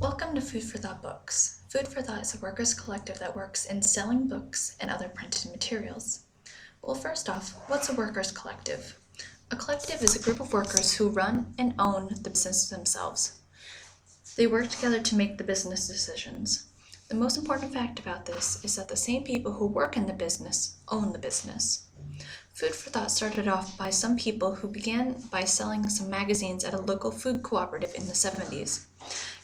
Welcome to Food for Thought Books. Food for Thought is a workers' collective that works in selling books and other printed materials. Well, first off, what's a workers' collective? A collective is a group of workers who run and own the business themselves. They work together to make the business decisions. The most important fact about this is that the same people who work in the business own the business. Food for Thought started off by some people who began by selling some magazines at a local food cooperative in the 70s.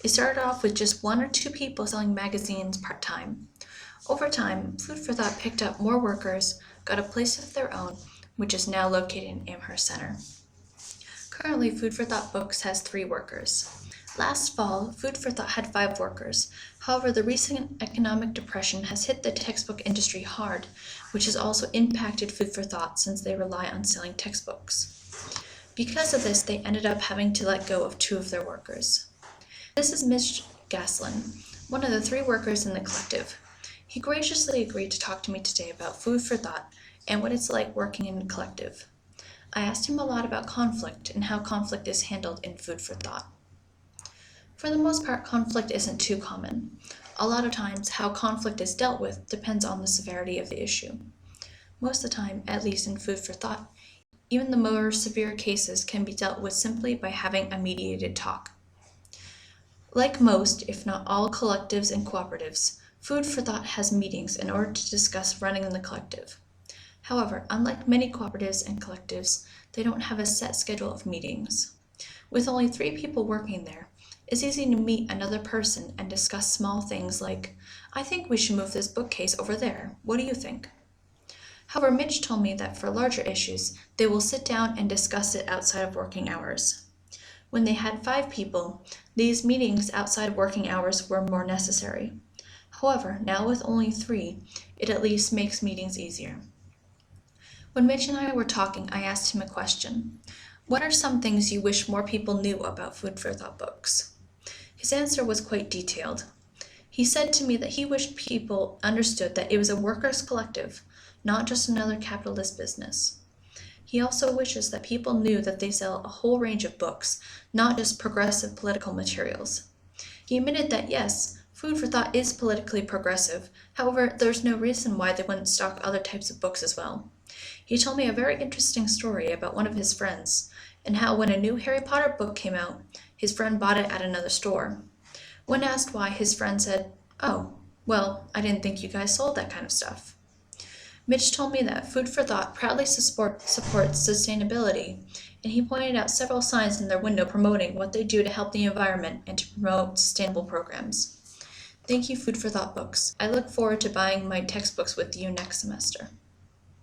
It started off with just 1 or 2 people selling magazines part-time. Over time, Food for Thought picked up more workers, got a place of their own, which is now located in Amherst Center. Currently, Food for Thought Books has 3 workers. Last fall, Food for Thought had 5 workers. However, the recent economic depression has hit the textbook industry hard, which has also impacted Food for Thought since they rely on selling textbooks. Because of this, they ended up having to let go of 2 of their workers. This is Mitch Gaslin, one of the 3 workers in the collective. He graciously agreed to talk to me today about Food for Thought and what it's like working in a collective. I asked him a lot about conflict and how conflict is handled in Food for Thought. For the most part, conflict isn't too common. A lot of times, how conflict is dealt with depends on the severity of the issue. Most of the time, at least in Food for Thought, even the more severe cases can be dealt with simply by having a mediated talk. Like most, if not all collectives and cooperatives, Food for Thought has meetings in order to discuss running the collective. However, unlike many cooperatives and collectives, they don't have a set schedule of meetings. With only 3 people working there, it's easy to meet another person and discuss small things like, "I think we should move this bookcase over there. What do you think?" However, Mitch told me that for larger issues, they will sit down and discuss it outside of working hours. When they had 5 people, these meetings outside of working hours were more necessary. However, now with only 3, it at least makes meetings easier. When Mitch and I were talking, I asked him a question. What are some things you wish more people knew about Food for Thought books? His answer was quite detailed. He said to me that he wished people understood that it was a workers' collective, not just another capitalist business. He also wishes that people knew that they sell a whole range of books, not just progressive political materials. He admitted that yes, Food for Thought is politically progressive, however, there's no reason why they wouldn't stock other types of books as well. He told me a very interesting story about one of his friends, and how when a new Harry Potter book came out, his friend bought it at another store. When asked why, his friend said, "Oh, well, I didn't think you guys sold that kind of stuff." Mitch told me that Food for Thought proudly supports sustainability, and he pointed out several signs in their window promoting what they do to help the environment and to promote sustainable programs. Thank you, Food for Thought Books. I look forward to buying my textbooks with you next semester.